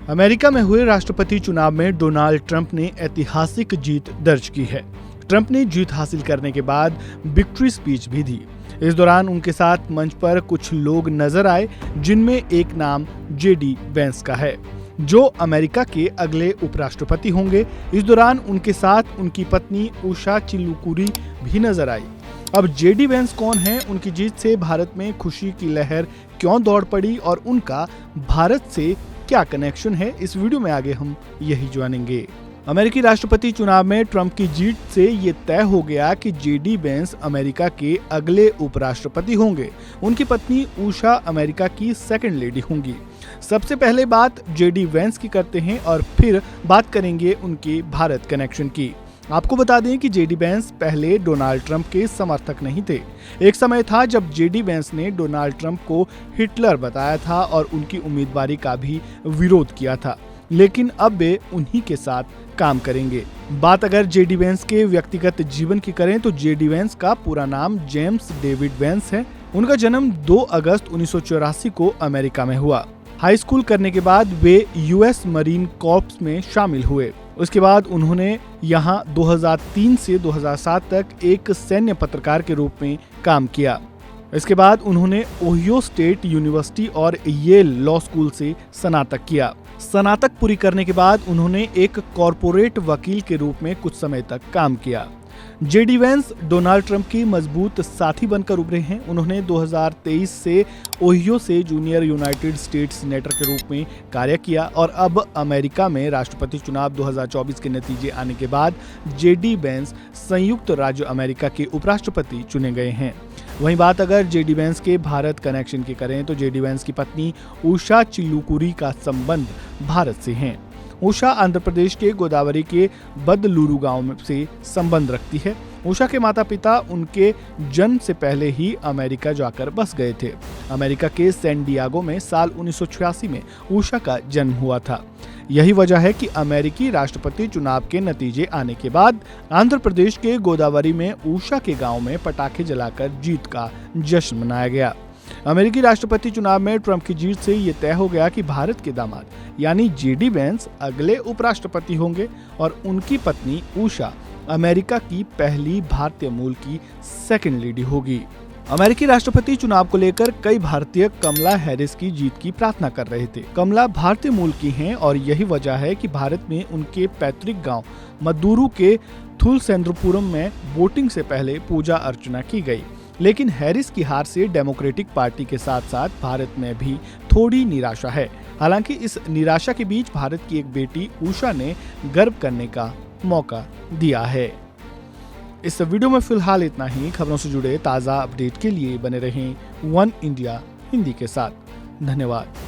America में हुए राष्ट्रपति चुनाव में डोनाल्ड ट्रंप ने ऐतिहासिक जीत दर्ज की है। ट्रंप ने जीत हासिल करने के बाद विक्ट्री स्पीच भी दी। इस दौरान उनके साथ मंच पर कुछ लोग नजर आए, जिनमें एक नाम जेडी वेंस का है, जो अमेरिका के अगले उपराष्ट्रपति होंगे। इस दौरान उनके साथ उनकी पत्नी उषा चिल्लुकुरी भी नजर आई। अब जेडी वेंस कौन है, उनकी जीत से भारत में खुशी की लहर क्यों दौड़ पड़ी और उनका भारत से क्या कनेक्शन है, इस वीडियो में आगे हम यही जानेंगे। अमेरिकी राष्ट्रपति चुनाव में ट्रंप की जीत से ये तय हो गया कि जेडी वेंस अमेरिका के अगले उपराष्ट्रपति होंगे। उनकी पत्नी उषा अमेरिका की सेकंड लेडी होंगी। सबसे पहले बात जेडी वेंस की करते हैं और फिर बात करेंगे उनके भारत कनेक्शन की। आपको बता दें कि जेडी वेंस पहले डोनाल्ड ट्रंप के समर्थक नहीं थे। एक समय था जब जेडी वेंस ने डोनाल्ड ट्रंप को हिटलर बताया था और उनकी उम्मीदवारी का भी विरोध किया था, लेकिन अब वे उन्हीं के साथ काम करेंगे। बात अगर जेडी वेंस के व्यक्तिगत जीवन की करें तो जेडी वेंस का पूरा नाम जेम्स डेविड वेंस है। उनका जन्म 2 अगस्त 1984 को अमेरिका में हुआ। हाई स्कूल करने के बाद वे यूएस मरीन कॉर्प्स में शामिल हुए। उसके बाद उन्होंने यहाँ 2003 से 2007 तक एक सैन्य पत्रकार के रूप में काम किया। इसके बाद उन्होंने ओहियो स्टेट यूनिवर्सिटी और येल लॉ स्कूल से स्नातक किया। स्नातक पूरी करने के बाद उन्होंने एक कॉरपोरेट वकील के रूप में कुछ समय तक काम किया। जेडी वेंस डोनाल्ड ट्रंप की मजबूत साथी बनकर उभरे हैं। उन्होंने 2023 से ओहियो से जूनियर यूनाइटेड स्टेट्स सीनेटर के रूप में कार्य किया और अब अमेरिका में राष्ट्रपति चुनाव 2024 के नतीजे आने के बाद जेडी वेंस संयुक्त राज्य अमेरिका के उपराष्ट्रपति चुने गए हैं। वहीं बात अगर जेडी वेंस के भारत कनेक्शन की करें तो जेडी वेंस की पत्नी उषा चिल्लुकुरी का संबंध भारत से है। उषा आंध्र प्रदेश के गोदावरी के बदलूरू गांव से संबंध रखती है। उषा के माता पिता उनके जन्म से पहले ही अमेरिका जाकर बस गए थे। अमेरिका के सैन डिएगो में साल 1986 में उषा का जन्म हुआ था। यही वजह है कि अमेरिकी राष्ट्रपति चुनाव के नतीजे आने के बाद आंध्र प्रदेश के गोदावरी में उषा के गांव में पटाखे जलाकर जीत का जश्न मनाया गया। अमेरिकी राष्ट्रपति चुनाव में ट्रंप की जीत से ये तय हो गया कि भारत के दामाद यानी जेडी वेंस अगले उपराष्ट्रपति होंगे और उनकी पत्नी उषा अमेरिका की पहली भारतीय मूल की सेकंड लेडी होगी। अमेरिकी राष्ट्रपति चुनाव को लेकर कई भारतीय कमला हैरिस की जीत की प्रार्थना कर रहे थे। कमला भारतीय मूल की हैं और यही वजह है कि भारत में उनके पैतृक गांव मद्दुरू के थुलसेंद्रपुरम में वोटिंग से पहले पूजा अर्चना की गई। लेकिन हैरिस की हार से डेमोक्रेटिक पार्टी के साथ साथ भारत में भी थोड़ी निराशा है। हालांकि इस निराशा के बीच भारत की एक बेटी उषा ने गर्व करने का मौका दिया है। इस वीडियो में फिलहाल इतना ही। खबरों से जुड़े ताज़ा अपडेट के लिए बने रहें वन इंडिया हिंदी के साथ। धन्यवाद।